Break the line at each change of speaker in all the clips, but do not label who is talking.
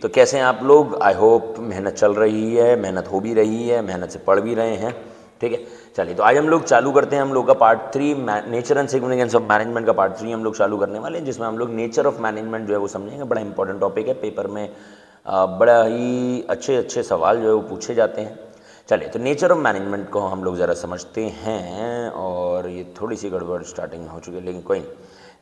तो कैसे हैं आप लोग? आई होप मेहनत चल रही है, मेहनत हो भी रही है, मेहनत से पढ़ भी रहे हैं। ठीक है, चलिए तो आज हम लोग चालू करते हैं हम लोग का part 3 nature and significance of management का पार्ट 3 हम लोग चालू करने वाले हैं, जिसमें हम लोग नेचर ऑफ मैनेजमेंट जो है वो समझेंगे। बड़ा इंपॉर्टेंट टॉपिक है, पेपर में बड़ा ही अच्छे सवाल जो है वो पूछे जाते हैं। चलिए तो नेचर ऑफ मैनेजमेंट को हम लोग ज़रा समझते हैं, और ये थोड़ी सी गड़बड़ स्टार्टिंग में हो चुकी है, लेकिन कोई नहीं।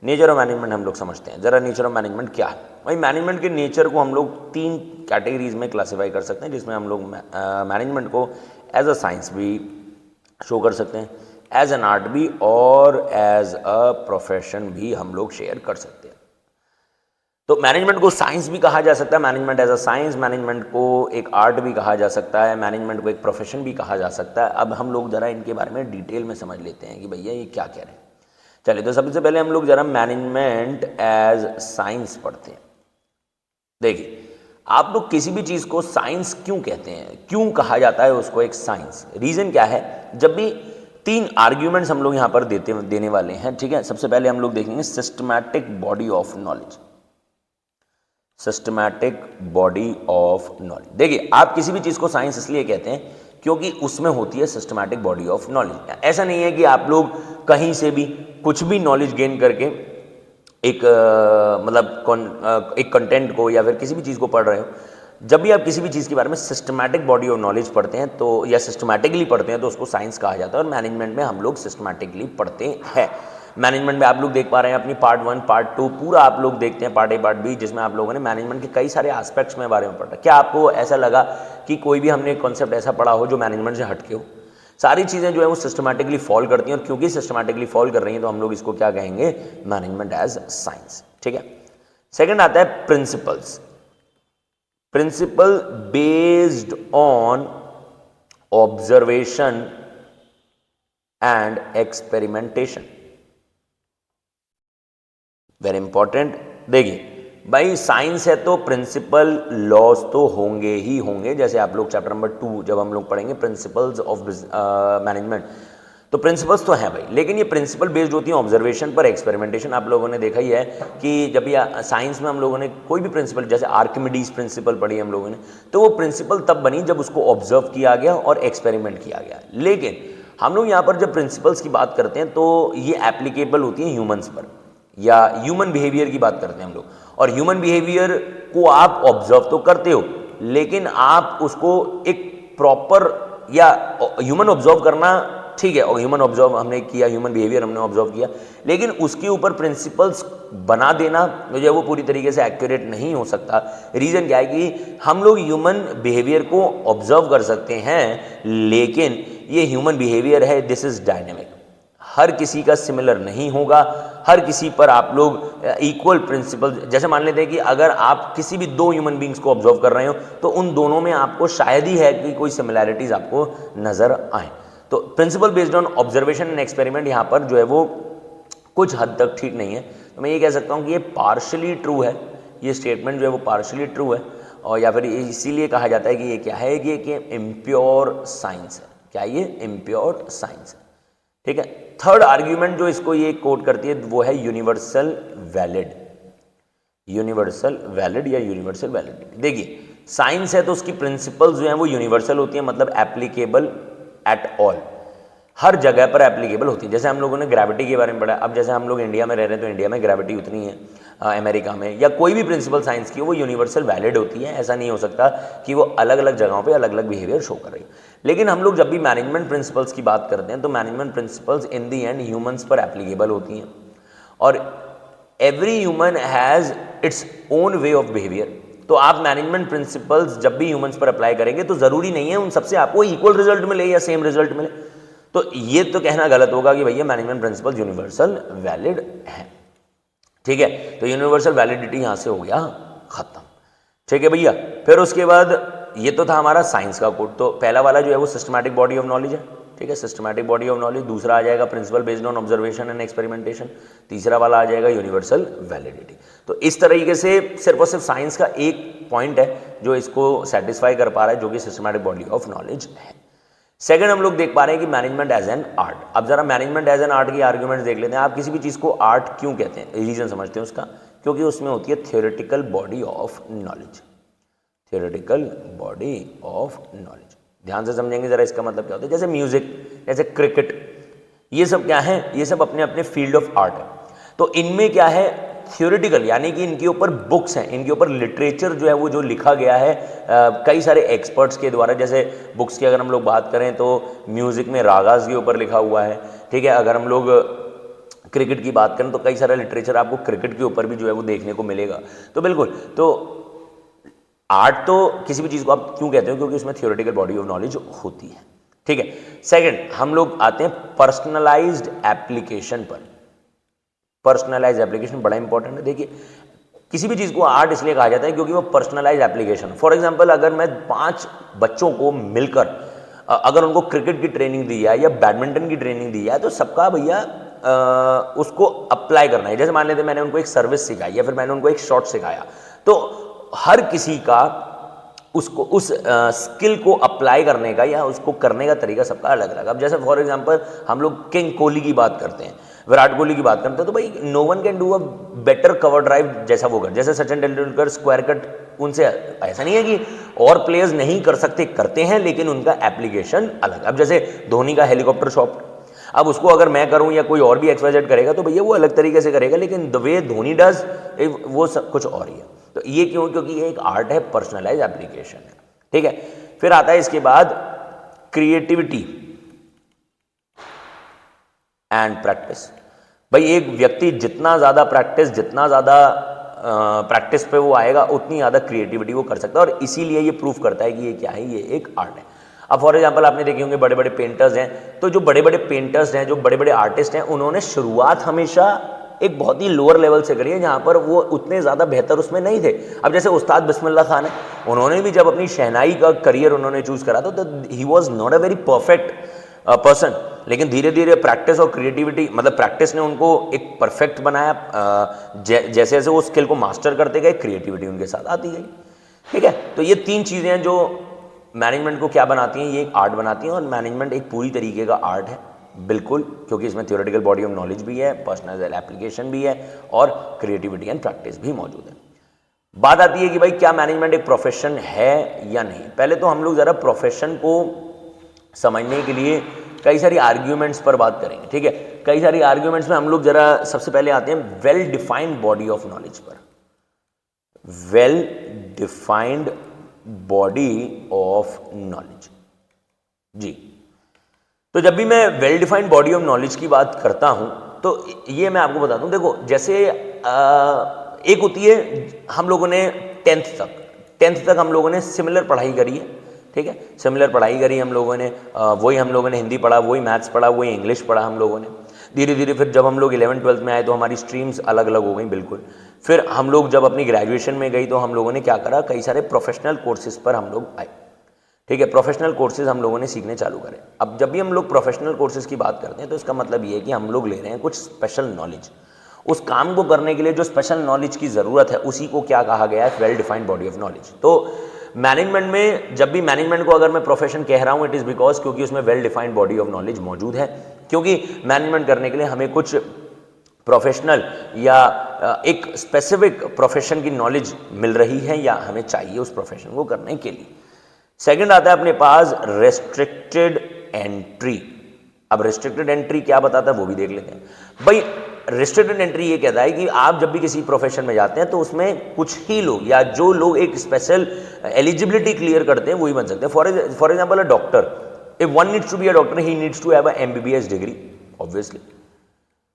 नेचर ऑफ मैनेजमेंट हम लोग समझते हैं ज़रा। नेचर ऑफ मैनेजमेंट क्या है भाई? मैनेजमेंट के नेचर को हम लोग 3 कैटेगरीज में क्लासीफाई कर सकते हैं, जिसमें हम लोग मैनेजमेंट को एज अ साइंस भी शो कर सकते हैं, एज एन आर्ट भी, और एज अ प्रोफेशन भी हम लोग शेयर कर सकते हैं। तो मैनेजमेंट को साइंस भी कहा जा सकता है, management as a science, management को एक आर्ट भी कहा जा सकता है, मैनेजमेंट को एक प्रोफेशन भी कहा जा सकता है। अब हम लोग ज़रा इनके बारे में डिटेल में समझ लेते हैं कि भैया ये क्या कह रहे हैं। चलिए तो सबसे पहले हम लोग ज़रा मैनेजमेंट एज साइंस पढ़ते हैं। देखिए, आप लोग किसी भी चीज़ को साइंस क्यों कहते हैं, क्यों कहा जाता है उसको एक साइंस? रीज़न क्या है? जब भी 3 आर्ग्यूमेंट्स हम लोग यहाँ पर देने वाले हैं, ठीक है। सबसे पहले हम लोग देखेंगे systematic body of knowledge. Systematic body of knowledge. देखिए, आप किसी भी चीज़ को साइंस इसलिए कहते हैं क्योंकि उसमें होती है सिस्टमैटिक बॉडी ऑफ नॉलेज। ऐसा नहीं है कि आप लोग कहीं से भी कुछ भी नॉलेज गेन करके एक एक कंटेंट को या फिर किसी भी चीज़ को पढ़ रहे हो। जब भी आप किसी भी चीज़ के बारे में सिस्टमैटिक बॉडी ऑफ नॉलेज पढ़ते हैं तो, या सिस्टमैटिकली पढ़ते हैं, तो उसको साइंस कहा जाता है। और मैनेजमेंट में हम लोग सिस्टमैटिकली पढ़ते हैं। मैनेजमेंट में आप लोग देख पा रहे हैं अपनी पार्ट 1 पार्ट 2 पूरा आप लोग देखते हैं, पार्ट A पार्ट B, जिसमें आप लोगों ने मैनेजमेंट के कई सारे एस्पेक्ट्स में बारे में पढ़ा। क्या आपको ऐसा लगा कि कोई भी हमने कॉन्सेप्ट ऐसा पढ़ा हो जो मैनेजमेंट से हटके हो? सारी चीज़ें जो है वो सिस्टमैटिकली फॉल करती हैं, और क्योंकि सिस्टमैटिकली फॉल कर रही हैं तो हम लोग इसको क्या कहेंगे? Management as science. ठीक है। सेकंड आता है principles. Principle based on observation and experimentation. Very important. देखिए भाई, साइंस है तो प्रिंसिपल लॉज तो होंगे ही होंगे। जैसे आप लोग चैप्टर नंबर 2 जब हम लोग पढ़ेंगे प्रिंसिपल्स ऑफ मैनेजमेंट, तो प्रिंसिपल्स तो हैं भाई, लेकिन ये प्रिंसिपल बेस्ड होती है ऑब्जर्वेशन पर, एक्सपेरिमेंटेशन। आप लोगों ने देखा ही है कि जब भी साइंस में हम लोगों ने कोई भी प्रिंसिपल, जैसे आर्किमिडीज प्रिंसिपल पढ़ी हम लोगों ने, तो वो प्रिंसिपल तब बनी जब उसको ऑब्जर्व किया गया और एक्सपेरिमेंट किया गया। लेकिन हम लोग यहाँ पर जब प्रिंसिपल्स की बात करते हैं तो ये एप्लीकेबल होती है ह्यूमंस पर, या ह्यूमन बिहेवियर की बात करते हैं हम लोग। और ह्यूमन बिहेवियर को आप ऑब्जर्व तो करते हो, लेकिन आप उसको एक प्रॉपर, या ह्यूमन ऑब्जर्व करना ठीक है, और ह्यूमन ऑब्जर्व हमने किया, ह्यूमन बिहेवियर हमने ऑब्जर्व किया, लेकिन उसके ऊपर प्रिंसिपल्स बना देना जो है वो पूरी तरीके से एक्यूरेट नहीं हो सकता। रीज़न क्या है कि हम लोग ह्यूमन बिहेवियर को ऑब्जर्व कर सकते हैं, लेकिन ये ह्यूमन बिहेवियर है, दिस इज डायनेमिक, हर किसी का सिमिलर नहीं होगा। हर किसी पर आप लोग इक्वल प्रिंसिपल, जैसे मान लेते हैं कि अगर आप किसी भी 2 ह्यूमन बींग्स को ऑब्जर्व कर रहे हो तो उन दोनों में आपको शायद ही है कि कोई सिमिलैरिटीज आपको नजर आए। तो principal based on observation and experiment यहाँ पर जो है वो कुछ हद तक ठीक नहीं है। तो मैं ये कह सकता हूँ कि ये पार्शली ट्रू है, ये स्टेटमेंट जो है वो पार्शली ट्रू है, और या फिर इसीलिए कहा जाता है कि ये क्या है, कि इम्प्योर साइंस है। क्या ये? इम्प्योर साइंस है। ठीक है। थर्ड आर्ग्यूमेंट जो इसको ये कोट करती है वो है यूनिवर्सल वैलिड। यूनिवर्सल वैलिड या यूनिवर्सल वैलिडिटी। देखिए, साइंस है तो उसकी प्रिंसिपल्स जो हैं वो यूनिवर्सल होती हैं, मतलब एप्लीकेबल एट ऑल, हर जगह पर एप्लीकेबल होती है। जैसे हम लोगों ने ग्रेविटी के बारे में पढ़ा, अब जैसे हम लोग इंडिया में रह रहे हैं तो इंडिया में ग्रेविटी उतनी है, अमेरिका में, या कोई भी प्रिंसिपल साइंस की वो यूनिवर्सल वैलिड होती है। ऐसा नहीं हो सकता कि वो अलग अलग जगहों पे अलग अलग बिहेवियर शो कर रही है। लेकिन हम लोग जब भी मैनेजमेंट प्रिंसिपल्स की बात करते हैं तो management principles in the and humans पर एप्लीकेबल होती हैं, और every human has its own way of behaviour. तो आप मैनेजमेंट प्रिंसिपल्स जब भी ह्यूमंस पर अप्लाई करेंगे तो ज़रूरी नहीं है उन सबसे आपको इक्वल रिजल्ट मिले या सेम रिजल्ट मिले। तो ये तो कहना गलत होगा कि भैया मैनेजमेंट प्रिंसिपल यूनिवर्सल वैलिड है। ठीक है, तो यूनिवर्सल वैलिडिटी यहां से हो गया खत्म। ठीक है भैया। फिर उसके बाद ये तो था हमारा साइंस का कोड। तो पहला वाला जो है वो सिस्टमैटिक बॉडी ऑफ नॉलेज है। ठीक है, सिस्टमैटिक बॉडी ऑफ नॉलेज। दूसरा आ जाएगा principal based on observation and experimentation. तीसरा वाला आ जाएगा यूनिवर्सल वैलिडिटी। तो इस तरीके से सिर्फ और सिर्फ साइंस का एक पॉइंट है जो इसको सेटिस्फाई कर पा रहा है, जो कि सिस्टमैटिक बॉडी ऑफ नॉलेज है। सेकंड हम लोग देख पा रहे हैं कि मैनेजमेंट एज एन आर्ट। अब जरा मैनेजमेंट एज एन आर्ट की आर्ग्यूमेंट्स देख लेते हैं। आप किसी भी चीज़ को आर्ट क्यों कहते हैं, रीजन समझते हैं उसका, क्योंकि उसमें होती है theoretical body of knowledge. Theoretical body of knowledge. ध्यान से समझेंगे जरा इसका मतलब क्या होता है। जैसे म्यूजिक, जैसे क्रिकेट, ये सब क्या है, ये सब अपने अपने फील्ड ऑफ आर्ट है। तो इनमें क्या है, थियोरेटिकल, यानी कि इनके ऊपर बुक्स हैं, इनके ऊपर लिटरेचर जो है वो जो लिखा गया है कई सारे एक्सपर्ट्स के द्वारा। जैसे बुक्स की अगर हम लोग बात करें तो म्यूजिक में रागास के ऊपर लिखा हुआ है, ठीक है। अगर हम लोग क्रिकेट की बात करें तो कई सारा लिटरेचर आपको क्रिकेट के ऊपर भी जो है वो देखने को मिलेगा। तो बिल्कुल, तो आर्ट तो किसी भी चीज़ को आप क्यों कहते हो, क्योंकि उसमें थियोरेटिकल बॉडी ऑफ नॉलेज होती है, ठीक है। सेकंड, हम लोग आते हैं पर्सनलाइज्ड एप्लीकेशन पर। पर्सनलाइज्ड एप्लीकेशन बड़ा इंपॉर्टेंट है। देखिए, किसी भी चीज़ को आर्ट इसलिए कहा जाता है क्योंकि वो पर्सनलाइज एप्लीकेशन। फॉर एग्जांपल, अगर मैं 5 बच्चों को मिलकर अगर उनको क्रिकेट की ट्रेनिंग दी है या बैडमिंटन की ट्रेनिंग दी है, तो सबका भैया उसको अप्लाई करना है। जैसे मान लेते मैंने उनको एक सर्विस सिखाई या फिर मैंने उनको एक शॉट सिखाया, तो हर किसी का उसको उस स्किल को अप्लाई करने का या उसको करने का तरीका सबका अलग अलग। अब जैसे फॉर एग्जांपल हम लोग किंग कोहली की बात करते हैं, विराट कोहली की बात करते हैं, तो भाई no one can do a better cover drive जैसा वो कर। जैसे सचिन तेंदुलकर स्क्वायर कट, उनसे ऐसा नहीं है कि और प्लेयर्स नहीं कर सकते, करते हैं, लेकिन उनका एप्लीकेशन अलग। अब जैसे धोनी का हेलीकॉप्टर शॉट, अब उसको अगर मैं करूं या कोई और भी एक्सवाइजेड करेगा तो भैया वो अलग तरीके से करेगा, लेकिन द वे धोनी डज वो सब कुछ और ही है। तो ये क्यों, क्योंकि ये एक आर्ट है, पर्सनलाइज एप्लीकेशन है, ठीक है। फिर आता है इसके बाद क्रिएटिविटी एंड प्रैक्टिस। भाई एक व्यक्ति जितना ज़्यादा प्रैक्टिस पे वो आएगा, उतनी ज़्यादा क्रिएटिविटी वो कर सकता है, और इसीलिए ये प्रूफ करता है कि ये क्या है, ये एक आर्ट है। अब फॉर एग्जांपल आपने देखे होंगे बड़े बड़े पेंटर्स हैं, तो जो बड़े बड़े पेंटर्स हैं, जो बड़े बड़े आर्टिस्ट हैं, उन्होंने शुरुआत हमेशा एक बहुत ही लोअर लेवल से करी है, जहाँ पर वो उतने ज़्यादा बेहतर उसमें नहीं थे। अब जैसे उस्ताद बिस्मिल्लाह खान है, उन्होंने भी जब अपनी शहनाई का करियर उन्होंने चूज़ करा तो he was not a very perfect person, लेकिन धीरे धीरे प्रैक्टिस और क्रिएटिविटी, मतलब प्रैक्टिस ने उनको एक परफेक्ट बनाया। जैसे जैसे वो स्किल को मास्टर करते गए, क्रिएटिविटी उनके साथ आती गई, ठीक है। तो ये 3 चीज़ें हैं जो मैनेजमेंट को क्या बनाती हैं, ये एक आर्ट बनाती हैं। और मैनेजमेंट एक पूरी तरीके का आर्ट है, बिल्कुल, क्योंकि इसमें थियोरेटिकल बॉडी ऑफ नॉलेज भी है, पर्सनल एप्लीकेशन भी है, और क्रिएटिविटी एंड प्रैक्टिस भी मौजूद है। बात आती है कि भाई क्या मैनेजमेंट एक प्रोफेशन है या नहीं। पहले तो हम लोग ज़रा प्रोफेशन को समझने के लिए कई सारी आर्ग्यूमेंट्स पर बात करेंगे, ठीक है। कई सारी आर्ग्यूमेंट्स में हम लोग जरा सबसे पहले आते हैं well defined body of knowledge पर। Well defined body of knowledge, जी। तो जब भी मैं well defined body of knowledge की बात करता हूं, तो ये मैं आपको बता दूं, देखो जैसे एक होती है, हम लोगों ने 10th तक हम लोगों ने सिमिलर पढ़ाई करी है, ठीक है। सिमिलर पढ़ाई करी हम लोगों ने, वही हम लोगों ने हिंदी पढ़ा, वही मैथ्स पढ़ा, वही इंग्लिश पढ़ा हम लोगों ने। धीरे धीरे फिर जब हम लोग 11th 12th में आए तो हमारी स्ट्रीम्स अलग अलग हो गई, बिल्कुल। फिर हम लोग जब अपनी ग्रेजुएशन में गई तो हम लोगों ने क्या करा, कई सारे प्रोफेशनल कोर्सेज पर हम लोग आए, ठीक है। प्रोफेशनल कोर्सेज हम लोगों ने सीखने चालू करें। अब जब भी हम लोग प्रोफेशनल कोर्सेज की बात करते हैं तो इसका मतलब ये है कि हम लोग ले रहे हैं कुछ स्पेशल नॉलेज। उस काम को करने के लिए जो स्पेशल नॉलेज की ज़रूरत है, उसी को क्या कहा गया है, well defined body of knowledge. तो मैनेजमेंट में जब भी मैनेजमेंट को अगर मैं प्रोफेशन कह रहा हूँ, इट इज़ बिकॉज क्योंकि उसमें well defined body of knowledge मौजूद है। क्योंकि मैनेजमेंट करने के लिए हमें कुछ प्रोफेशनल या एक स्पेसिफिक प्रोफेशन की नॉलेज मिल रही है या हमें चाहिए उस प्रोफेशन को करने के लिए। सेकंड आता है अपने पास रेस्ट्रिक्टेड एंट्री। अब रेस्ट्रिक्टेड एंट्री क्या बताता है वो भी देख लेते हैं। भाई रेस्ट्रिक्टेड एंट्री ये कहता है कि आप जब भी किसी प्रोफेशन में जाते हैं तो उसमें कुछ ही लोग या जो लोग एक स्पेशल एलिजिबिलिटी क्लियर करते हैं वही बन सकते हैं। For example a doctor, if one needs to be a doctor he needs to have a MBBS degree, obviously,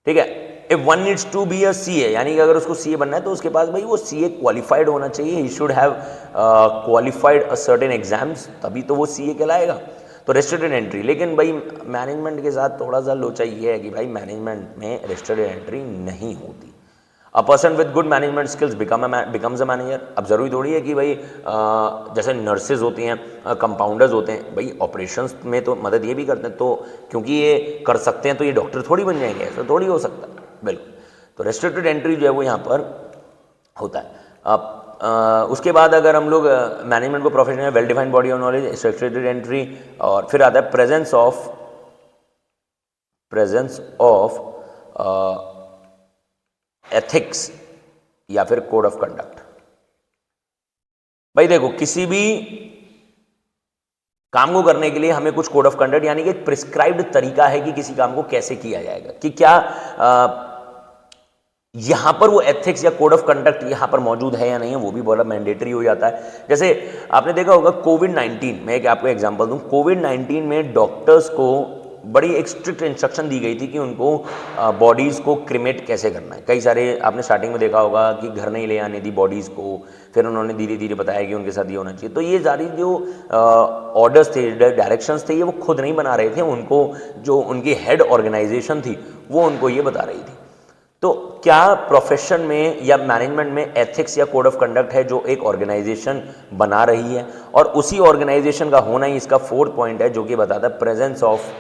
ठीक है। If one needs to be a CA, यानी कि अगर उसको CA बनना है तो उसके पास भाई वो CA क्वालिफाइड होना चाहिए, he should have qualified a certain exams, तभी तो वो CA कहलाएगा। तो रेस्ट्रिक्टेड एंट्री। लेकिन भाई मैनेजमेंट के साथ थोड़ा सा लोचा ये है कि भाई मैनेजमेंट में रेस्ट्रिक्टेड एंट्री नहीं होती। A person with good management skills becomes a manager. अब जरूरी थोड़ी है कि भाई जैसे नर्सेज होती हैं, कंपाउंडर्स होते हैं, भाई ऑपरेशंस में तो मदद ये भी करते हैं, तो क्योंकि ये कर सकते हैं तो ये डॉक्टर थोड़ी बन जाएंगे, ऐसा थोड़ी हो सकता है, बिल्कुल। तो रेस्ट्रिक्टेड एंट्री जो है वो यहाँ पर होता है। अब उसके बाद अगर हम लोग मैनेजमेंट को profession, well defined body of knowledge, restricted entry, और फिर आता है प्रेजेंस ऑफ एथिक्स या फिर कोड ऑफ कंडक्ट। भाई देखो, किसी भी काम को करने के लिए हमें कुछ कोड ऑफ कंडक्ट यानी कि एक प्रिस्क्राइब्ड तरीका है कि किसी काम को कैसे किया जाएगा, कि क्या यहां पर वो एथिक्स या कोड ऑफ कंडक्ट यहां पर मौजूद है या नहीं है, वो भी बड़ा मैंडेटरी हो जाता है। जैसे आपने देखा होगा कोविड-19 में, एक आपको एग्जांपल दूं, कोविड-19 में डॉक्टर्स को बड़ी एक स्ट्रिक्ट इंस्ट्रक्शन दी गई थी कि उनको बॉडीज़ को क्रिमेट कैसे करना है। कई सारे आपने स्टार्टिंग में देखा होगा कि घर नहीं ले आने दी बॉडीज़ को, फिर उन्होंने धीरे धीरे बताया कि उनके साथ ये होना चाहिए। तो ये सारी जो ऑर्डर्स थे, डायरेक्शंस थे, ये वो खुद नहीं बना रहे थे, उनको जो उनकी हेड ऑर्गेनाइजेशन थी वो उनको ये बता रही थी। तो क्या प्रोफेशन में या मैनेजमेंट में एथिक्स या कोड ऑफ कंडक्ट है जो एक ऑर्गेनाइजेशन बना रही है, और उसी ऑर्गेनाइजेशन का होना ही इसका फोर्थ पॉइंट है जो कि बताता है प्रेजेंस ऑफ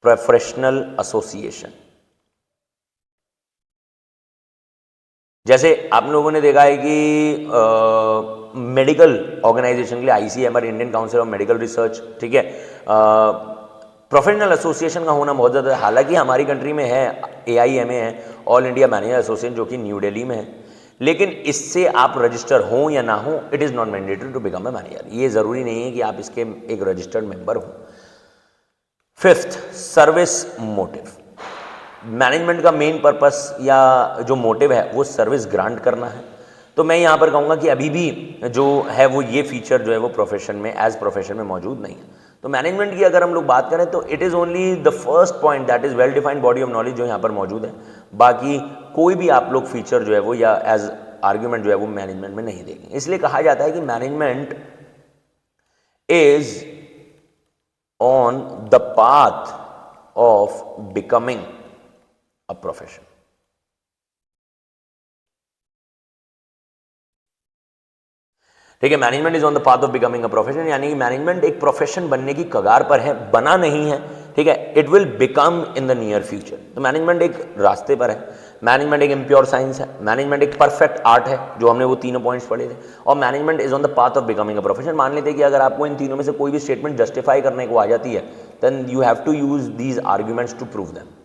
प्रोफेशनल एसोसिएशन। जैसे आप लोगों ने देखा है कि मेडिकल ऑर्गेनाइजेशन के लिए ICMR, Indian council of medical research, ठीक है, प्रोफेशनल एसोसिएशन का होना बहुत ज़्यादा है। हालांकि हमारी कंट्री में है AIMA है, ऑल इंडिया मैनेजर एसोसिएशन, जो कि न्यू दिल्ली में है, लेकिन इससे आप रजिस्टर हो या ना हो, it is not mandatory to become a manager. ये ज़रूरी नहीं है कि आप इसके एक रजिस्टर्ड मेंबर हो। Fifth, service motive. मैनेजमेंट का मेन पर्पस या जो मोटिव है वो सर्विस ग्रांट करना है। तो मैं यहाँ पर कहूँगा कि अभी भी जो है वो ये फीचर जो है वो प्रोफेशन में, एज प्रोफेशन में मौजूद नहीं है। तो मैनेजमेंट की अगर हम लोग बात करें तो it is only the first point, that is well defined body of knowledge, जो यहाँ पर मौजूद है। बाकी कोई भी आप लोग फीचर जो है वो या एज आर्ग्यूमेंट जो है वो मैनेजमेंट में नहीं देंगे। इसलिए कहा जाता है कि management is on the path of becoming a profession. ठीक है, management is on the path of becoming a profession, यानी कि मैनेजमेंट एक प्रोफेशन बनने की कगार पर है, बना नहीं है। ठीक है, it will become in the near future. तो मैनेजमेंट एक रास्ते पर है, मैनेजमेंट एक इम्प्योर साइंस है, मैनेजमेंट एक परफेक्ट आर्ट है, जो हमने वो तीनों पॉइंट्स पढ़े थे, और management is on the path of becoming a profession. मान लेते हैं कि अगर आपको इन तीनों में से कोई भी स्टेटमेंट जस्टिफाई करने को आ जाती है, then you have to use these arguments to prove them.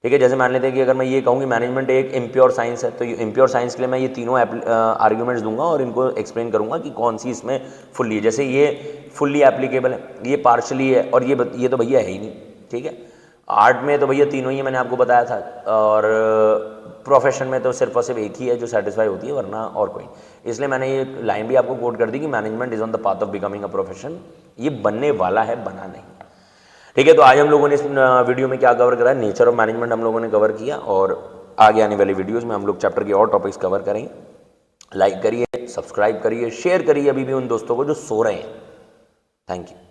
ठीक है, जैसे मान लेते हैं कि अगर मैं ये कहूँ कि मैनेजमेंट एक इम्प्योर साइंस है, तो ये इम्प्योर साइंस के लिए मैं ये तीनों आर्ग्यूमेंट्स दूंगा और इनको एक्सप्लेन करूंगा कि कौन सी इसमें फुल्ली है। जैसे ये फुल्ली एप्लीकेबल है, ये पार्शली है, और ये तो भैया है ही नहीं। ठीक है, आर्ट में तो भैया तीनों ही मैंने आपको बताया था, और प्रोफेशन में तो सिर्फ और सिर्फ एक ही है जो सेटिस्फाई होती है, वरना और कोई। इसलिए मैंने ये लाइन भी आपको कोट कर दी कि management is on the path of becoming a profession. ये बनने वाला है, बना नहीं। ठीक है, तो आज हम लोगों ने इस वीडियो में क्या कवर करा है, नेचर ऑफ मैनेजमेंट हम लोगों ने कवर किया, और आगे आने वाली वीडियोस में हम लोग चैप्टर के और टॉपिक्स कवर करेंगे। लाइक करिए, सब्सक्राइब करिए, शेयर करिए अभी भी उन दोस्तों को जो सो रहे हैं। Thank you.